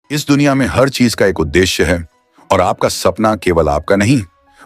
इस दुनिया में हर चीज का एक उद्देश्य है और आपका सपना केवल आपका नहीं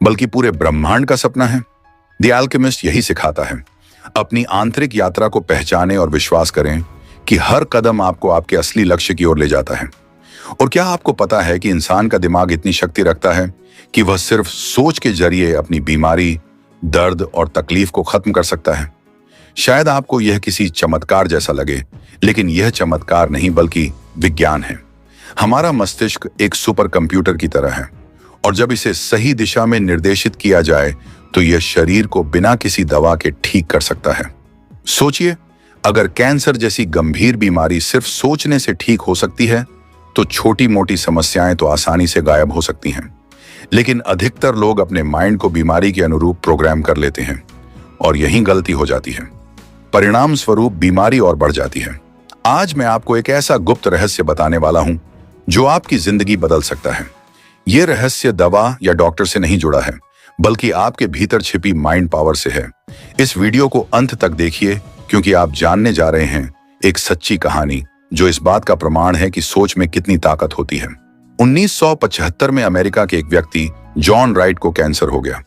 बल्कि पूरे ब्रह्मांड का सपना है। द अल्केमिस्ट यही सिखाता है। अपनी आंतरिक यात्रा को पहचानें और विश्वास करें कि हर कदम आपको आपके असली लक्ष्य की ओर ले जाता है। और क्या आपको पता है कि इंसान का दिमाग इतनी शक्ति रखता है कि वह सिर्फ सोच के जरिए अपनी बीमारी, दर्द और तकलीफ को खत्म कर सकता है। शायद आपको यह किसी चमत्कार जैसा लगे, लेकिन यह चमत्कार नहीं बल्कि विज्ञान है। हमारा मस्तिष्क एक सुपर कंप्यूटर की तरह है और जब इसे सही दिशा में निर्देशित किया जाए तो यह शरीर को बिना किसी दवा के ठीक कर सकता है। सोचिए, अगर कैंसर जैसी गंभीर बीमारी सिर्फ सोचने से ठीक हो सकती है तो छोटी मोटी समस्याएं तो आसानी से गायब हो सकती हैं। लेकिन अधिकतर लोग अपने माइंड को बीमारी के अनुरूप प्रोग्राम कर लेते हैं और यही गलती हो जाती है। परिणाम स्वरूप बीमारी और बढ़ जाती है। आज मैं आपको एक ऐसा गुप्त रहस्य बताने वाला हूं जो आपकी जिंदगी बदल सकता है। यह रहस्य दवा या डॉक्टर से नहीं जुड़ा है बल्कि आपके भीतर छिपी माइंड पावर से है। इस वीडियो को अंत तक देखिए क्योंकि आप जानने जा रहे हैं एक सच्ची कहानी जो इस बात का प्रमाण है कि सोच में कितनी ताकत होती है। 1975 में अमेरिका के एक व्यक्ति जॉन राइट को कैंसर हो गया।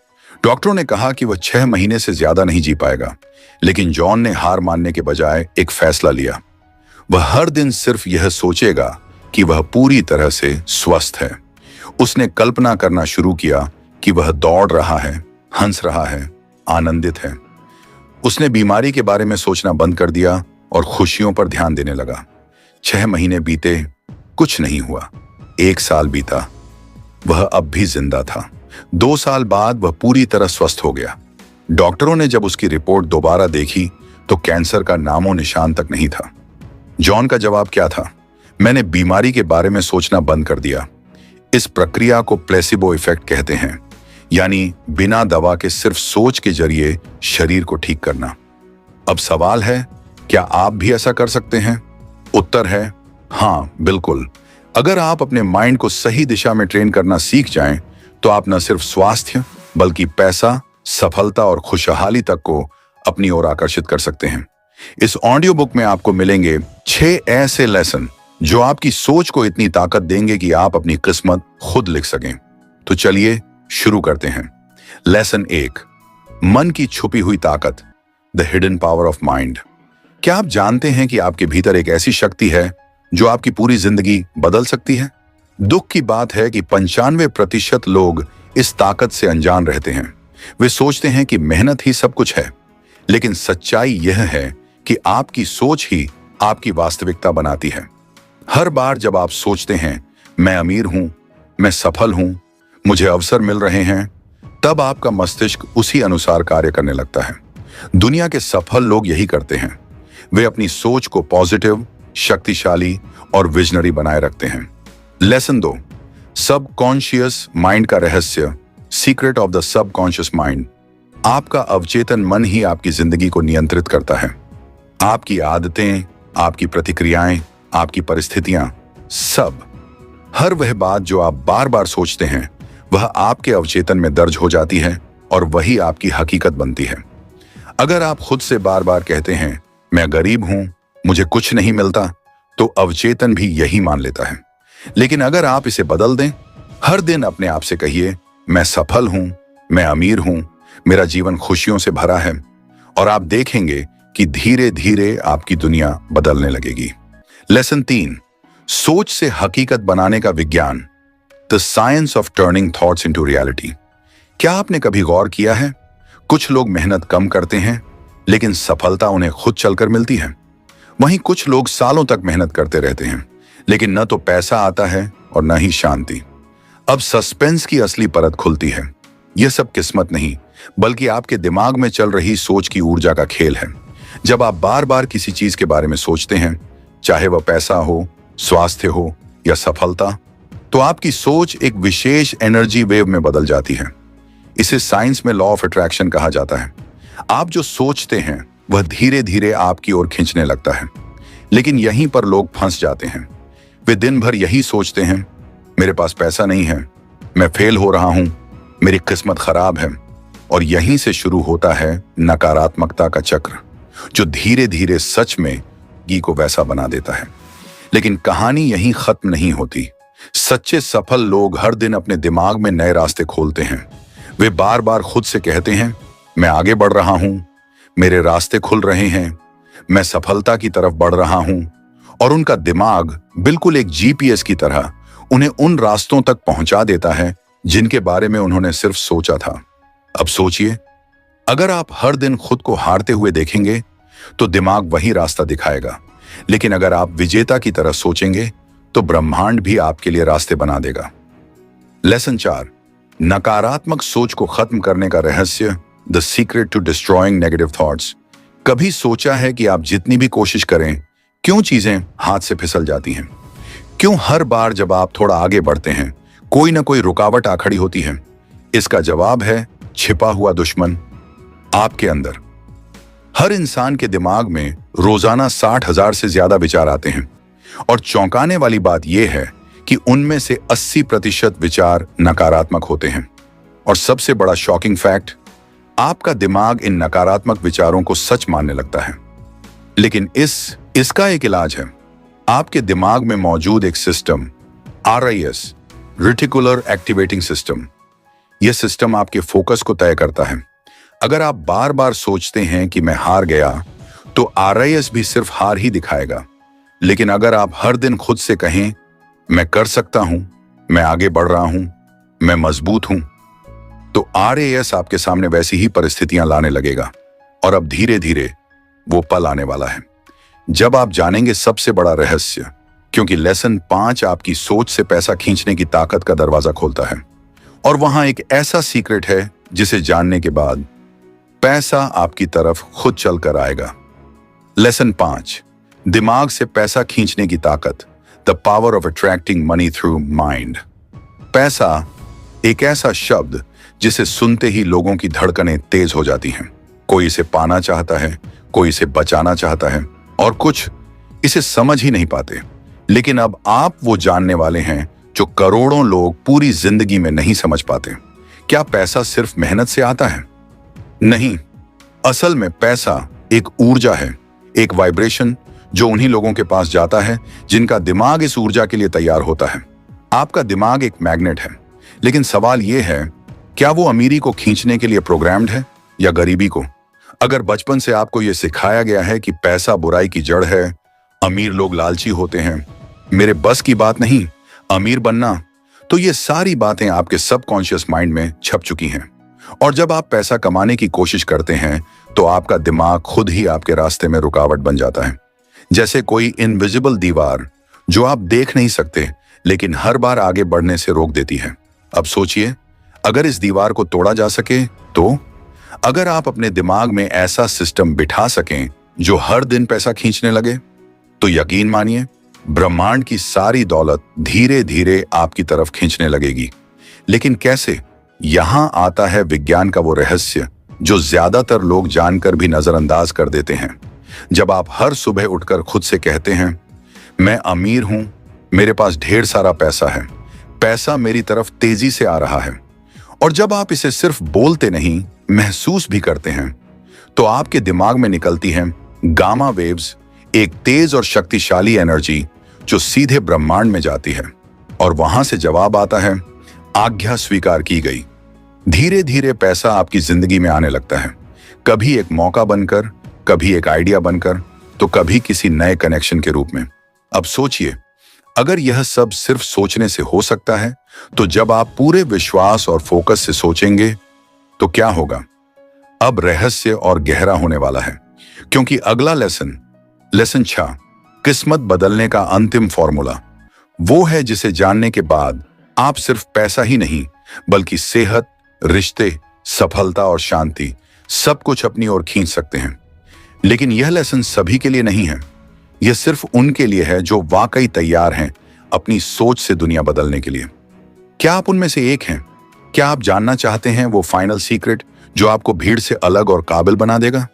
डॉक्टरों ने कहा कि वह 6 महीने से ज्यादा नहीं जी पाएगा, लेकिन जॉन ने हार मानने के बजाय एक फैसला लिया। वह हर दिन सिर्फ यह सोचेगा कि वह पूरी तरह से स्वस्थ है। उसने कल्पना करना शुरू किया कि वह दौड़ रहा है, हंस रहा है, आनंदित है। उसने बीमारी के बारे में सोचना बंद कर दिया और खुशियों पर ध्यान देने लगा। 6 महीने बीते, कुछ नहीं हुआ। 1 साल बीता, वह अब भी जिंदा था। 2 साल बाद वह पूरी तरह स्वस्थ हो गया। डॉक्टरों ने जब उसकी रिपोर्ट दोबारा देखी तो कैंसर का नामो निशान तक नहीं था। जॉन का जवाब क्या था? मैंने बीमारी के बारे में सोचना बंद कर दिया। इस प्रक्रिया को प्लेसिबो इफेक्ट कहते हैं, यानी बिना दवा के सिर्फ सोच के जरिए शरीर को ठीक करना। अब सवाल है, क्या आप भी ऐसा कर सकते हैं? उत्तर है हाँ, बिल्कुल। अगर आप अपने माइंड को सही दिशा में ट्रेन करना सीख जाएं, तो आप न सिर्फ स्वास्थ्य बल्कि पैसा, सफलता और खुशहाली तक को अपनी ओर आकर्षित कर सकते हैं। इस ऑडियो बुक में आपको मिलेंगे 6 ऐसे लेसन जो आपकी सोच को इतनी ताकत देंगे कि आप अपनी किस्मत खुद लिख सकें। तो चलिए शुरू करते हैं। लेसन 1, मन की छुपी हुई ताकत, the hidden power of mind. क्या आप जानते हैं कि आपके भीतर एक ऐसी शक्ति है जो आपकी पूरी जिंदगी बदल सकती है? दुख की बात है कि 95% लोग इस ताकत से अनजान रहते हैं। वे सोचते हैं कि मेहनत ही सब कुछ है, लेकिन सच्चाई यह है कि आपकी सोच ही आपकी वास्तविकता बनाती है। हर बार जब आप सोचते हैं मैं अमीर हूं, मैं सफल हूं, मुझे अवसर मिल रहे हैं, तब आपका मस्तिष्क उसी अनुसार कार्य करने लगता है। दुनिया के सफल लोग यही करते हैं। वे अपनी सोच को पॉजिटिव, शक्तिशाली और विजनरी बनाए रखते हैं। लेसन 2, सबकॉन्शियस माइंड का रहस्य, secret of the subconscious mind. आपका अवचेतन मन ही आपकी जिंदगी को नियंत्रित करता है। आपकी आदतें, आपकी प्रतिक्रियाएं, आपकी परिस्थितियां, सब। हर वह बात जो आप बार बार सोचते हैं वह आपके अवचेतन में दर्ज हो जाती है और वही आपकी हकीकत बनती है। अगर आप खुद से बार बार कहते हैं मैं गरीब हूं, मुझे कुछ नहीं मिलता, तो अवचेतन भी यही मान लेता है। लेकिन अगर आप इसे बदल दें, हर दिन अपने आप से कहिए मैं सफल हूं, मैं अमीर हूं, मेरा जीवन खुशियों से भरा है, और आप देखेंगे कि धीरे धीरे आपकी दुनिया बदलने लगेगी। लेसन 3, सोच से हकीकत बनाने का विज्ञान, the science of turning thoughts into reality. क्या आपने कभी गौर किया है, कुछ लोग मेहनत कम करते हैं लेकिन सफलता उन्हें खुद चलकर मिलती है। वहीं कुछ लोग सालों तक मेहनत करते रहते हैं लेकिन न तो पैसा आता है और न ही शांति। अब सस्पेंस की असली परत खुलती है। यह सब किस्मत नहीं बल्कि आपके दिमाग में चल रही सोच की ऊर्जा का खेल है। जब आप बार बार किसी चीज के बारे में सोचते हैं, चाहे वह पैसा हो, स्वास्थ्य हो या सफलता, तो आपकी सोच एक विशेष एनर्जी वेव में बदल जाती है। इसे साइंस में लॉ ऑफ अट्रैक्शन कहा जाता है। आप जो सोचते हैं वह धीरे धीरे आपकी ओर खींचने लगता है। लेकिन यहीं पर लोग फंस जाते हैं। वे दिन भर यही सोचते हैं, मेरे पास पैसा नहीं है, मैं फेल हो रहा हूं, मेरी किस्मत खराब है, और यहीं से शुरू होता है नकारात्मकता का चक्र जो धीरे धीरे सच में को वैसा बना देता है। लेकिन कहानी यहीं खत्म नहीं होती। सच्चे सफल लोग हर दिन अपने दिमाग में नए रास्ते खोलते हैं। वे बार बार खुद से कहते हैं, मैं आगे बढ़ रहा हूं, मेरे रास्ते खुल रहे हैं, मैं सफलता की तरफ बढ़ रहा हूं। और उनका दिमाग बिल्कुल एक जीपीएस की तरह उन्हें उन रास्तों तक पहुंचा देता है जिनके बारे में उन्होंने सिर्फ सोचा था। अब सोचिए, अगर आप हर दिन खुद को हारते हुए देखेंगे तो दिमाग वही रास्ता दिखाएगा, लेकिन अगर आप विजेता की तरह सोचेंगे तो ब्रह्मांड भी आपके लिए रास्ते बना देगा। लेसन 4, नकारात्मक सोच को खत्म करने का रहस्य, the secret to destroying negative thoughts. कभी सोचा है कि आप जितनी भी कोशिश करें, क्यों चीजें हाथ से फिसल जाती हैं? क्यों हर बार जब आप थोड़ा आगे बढ़ते हैं कोई ना कोई रुकावट आ खड़ी होती है? इसका जवाब है छिपा हुआ दुश्मन आपके अंदर। हर इंसान के दिमाग में रोजाना 60,000 से ज्यादा विचार आते हैं और चौंकाने वाली बात यह है कि उनमें से 80% विचार नकारात्मक होते हैं। और सबसे बड़ा शॉकिंग फैक्ट, आपका दिमाग इन नकारात्मक विचारों को सच मानने लगता है। लेकिन इसका एक इलाज है। आपके दिमाग में मौजूद एक system, RIS, reticular activating system. यह सिस्टम आपके फोकस को तय करता है। अगर आप बार बार सोचते हैं कि मैं हार गया, तो RIS भी सिर्फ हार ही दिखाएगा। लेकिन अगर आप हर दिन खुद से कहें, मैं कर सकता हूं, मैं आगे बढ़ रहा हूं, मैं मजबूत हूं, तो RIS आपके सामने वैसी ही परिस्थितियां लाने लगेगा। और अब धीरे धीरे वो पल आने वाला है जब आप जानेंगे सबसे बड़ा रहस्य, क्योंकि लेसन 5 आपकी सोच से पैसा खींचने की ताकत का दरवाजा खोलता है। और वहां एक ऐसा सीक्रेट है जिसे जानने के बाद पैसा आपकी तरफ खुद चलकर आएगा। लेसन 5, दिमाग से पैसा खींचने की ताकत, the power of attracting money through mind. पैसा एक ऐसा शब्द जिसे सुनते ही लोगों की धड़कनें तेज हो जाती हैं। कोई इसे पाना चाहता है, कोई इसे बचाना चाहता है, और कुछ इसे समझ ही नहीं पाते। लेकिन अब आप वो जानने वाले हैं जो करोड़ों लोग पूरी जिंदगी में नहीं समझ पाते। क्या पैसा सिर्फ मेहनत से आता है? नहीं, असल में पैसा एक ऊर्जा है, एक वाइब्रेशन जो उन्हीं लोगों के पास जाता है जिनका दिमाग इस ऊर्जा के लिए तैयार होता है। आपका दिमाग एक मैग्नेट है, लेकिन सवाल यह है, क्या वो अमीरी को खींचने के लिए प्रोग्राम्ड है या गरीबी को? अगर बचपन से आपको यह सिखाया गया है कि पैसा बुराई की जड़ है, अमीर लोग लालची होते हैं, मेरे बस की बात नहीं अमीर बनना, तो ये सारी बातें आपके सबकॉन्शियस माइंड में छप चुकी हैं। और जब आप पैसा कमाने की कोशिश करते हैं तो आपका दिमाग खुद ही आपके रास्ते में रुकावट बन जाता है, जैसे कोई इनविजिबल दीवार जो आप देख नहीं सकते लेकिन हर बार आगे बढ़ने से रोक देती है। अब सोचिए, अगर इस दीवार को तोड़ा जा सके तो? अगर आप अपने दिमाग में ऐसा सिस्टम बिठा सकें जो हर दिन पैसा खींचने लगे, तो यकीन मानिए ब्रह्मांड की सारी दौलत धीरे धीरे आपकी तरफ खींचने लगेगी। लेकिन कैसे? यहां आता है विज्ञान का वो रहस्य जो ज्यादातर लोग जानकर भी नजरअंदाज कर देते हैं। जब आप हर सुबह उठकर खुद से कहते हैं, मैं अमीर हूं, मेरे पास ढेर सारा पैसा है, पैसा मेरी तरफ तेजी से आ रहा है, और जब आप इसे सिर्फ बोलते नहीं महसूस भी करते हैं, तो आपके दिमाग में निकलती हैं गामा वेव्स, एक तेज और शक्तिशाली एनर्जी जो सीधे ब्रह्मांड में जाती है। और वहां से जवाब आता है, आज्ञा स्वीकार की गई। धीरे धीरे पैसा आपकी जिंदगी में आने लगता है, कभी एक मौका बनकर, कभी एक आइडिया बनकर, तो कभी किसी नए कनेक्शन के रूप में। अब सोचिए, अगर यह सब सिर्फ सोचने से हो सकता है, तो जब आप पूरे विश्वास और फोकस से सोचेंगे तो क्या होगा? अब रहस्य और गहरा होने वाला है, क्योंकि अगला लेसन 6, किस्मत बदलने का अंतिम फॉर्मूला, वो है जिसे जानने के बाद आप सिर्फ पैसा ही नहीं बल्कि सेहत, रिश्ते, सफलता और शांति सब कुछ अपनी ओर खींच सकते हैं। लेकिन यह लेसन सभी के लिए नहीं है, यह सिर्फ उनके लिए है जो वाकई तैयार हैं अपनी सोच से दुनिया बदलने के लिए। क्या आप उनमें से एक हैं? क्या आप जानना चाहते हैं वो फाइनल सीक्रेट जो आपको भीड़ से अलग और काबिल बना देगा?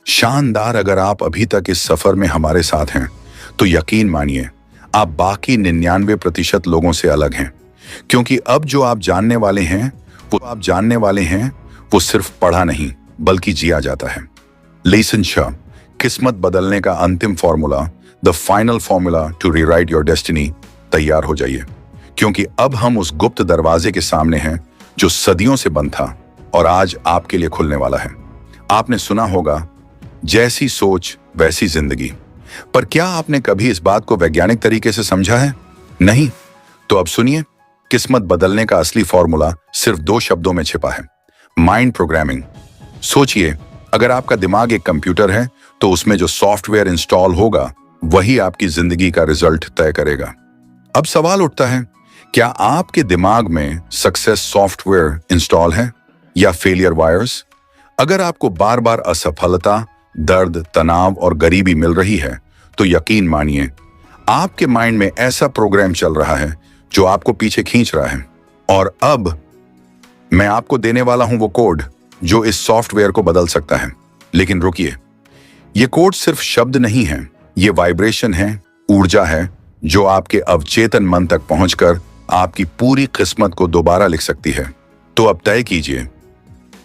शानदार। अगर आप अभी तक इस सफर में हमारे साथ हैं तो यकीन मानिए आप बाकी 99% लोगों से अलग हैं, क्योंकि अब जो आप जानने वाले हैं वो सिर्फ पढ़ा नहीं बल्कि जिया जाता है। लेसन 6, किस्मत बदलने का अंतिम formula, the final formula to rewrite your destiny, तैयार हो जाइए, क्योंकि अब हम उस गुप्त दरवाजे के सामने हैं जो सदियों से बंद था और आज आपके लिए खुलने वाला है। आपने सुना होगा, जैसी सोच वैसी जिंदगी, पर क्या आपने कभी इस बात को वैज्ञानिक तरीके से समझा है? नहीं। तो अब सुनिए, किस्मत बदलने का असली फॉर्मूला सिर्फ 2 शब्दों में छिपा है, माइंड प्रोग्रामिंग। सोचिए, अगर आपका दिमाग एक कंप्यूटर है तो उसमें जो सॉफ्टवेयर इंस्टॉल होगा वही आपकी जिंदगी का रिजल्ट तय करेगा। अब सवाल उठता है, क्या आपके दिमाग में सक्सेस सॉफ्टवेयर इंस्टॉल है या फेलियर वायर्स? अगर आपको बार बार असफलता, दर्द, तनाव और गरीबी मिल रही है तो यकीन मानिए आपके माइंड में ऐसा प्रोग्राम चल रहा है जो आपको पीछे खींच रहा है। और अब मैं आपको देने वाला हूं वो कोड जो इस सॉफ्टवेयर को बदल सकता है। लेकिन रुकिए, ये कोड सिर्फ शब्द नहीं है, ये वाइब्रेशन है, ऊर्जा है जो आपके अवचेतन मन तक पहुंचकर आपकी पूरी किस्मत को दोबारा लिख सकती है। तो अब तय कीजिए,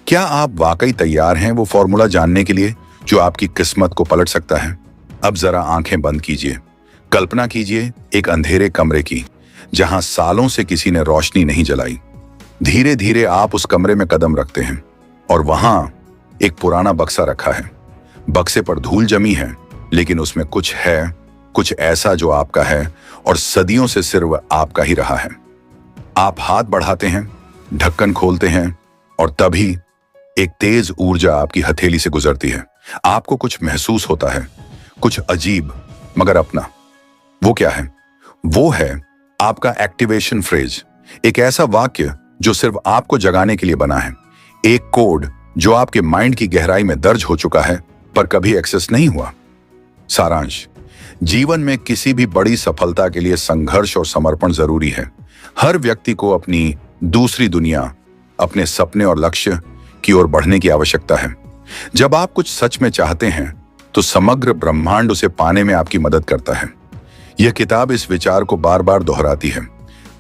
क्या आप वाकई तैयार हैं वो फॉर्मूला जानने के लिए जो आपकी किस्मत को पलट सकता है? अब जरा आंखें बंद कीजिए। कल्पना कीजिए एक अंधेरे कमरे की, जहां सालों से किसी ने रोशनी नहीं जलाई। धीरे धीरे आप उस कमरे में कदम रखते हैं और वहां एक पुराना बक्सा रखा है। बक्से पर धूल जमी है, लेकिन उसमें कुछ है, कुछ ऐसा जो आपका है और सदियों से सिर्फ आपका ही रहा है। आप हाथ बढ़ाते हैं, ढक्कन खोलते हैं और तभी एक तेज ऊर्जा आपकी हथेली से गुजरती है। आपको कुछ महसूस होता है, कुछ अजीब मगर अपना। वो क्या है? वो है आपका एक्टिवेशन फ्रेज, एक ऐसा वाक्य जो सिर्फ आपको जगाने के लिए बना है, एक कोड जो आपके माइंड की गहराई में दर्ज हो चुका है पर कभी एक्सेस नहीं हुआ। सारांश, जीवन में किसी भी बड़ी सफलता के लिए संघर्ष और समर्पण जरूरी है। हर व्यक्ति को अपनी दूसरी दुनिया, अपने सपने और लक्ष्य की ओर बढ़ने की आवश्यकता है। जब आप कुछ सच में चाहते हैं तो समग्र ब्रह्मांड उसे पाने में आपकी मदद करता है। यह किताब इस विचार को बार बार दोहराती है।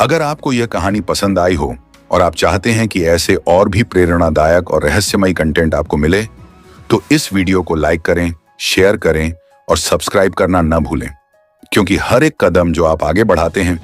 अगर आपको यह कहानी पसंद आई हो और आप चाहते हैं कि ऐसे और भी प्रेरणादायक और रहस्यमयी कंटेंट आपको मिले, तो इस वीडियो को लाइक करें, शेयर करें और सब्सक्राइब करना न भूलें, क्योंकि हर एक कदम जो आप आगे बढ़ाते हैं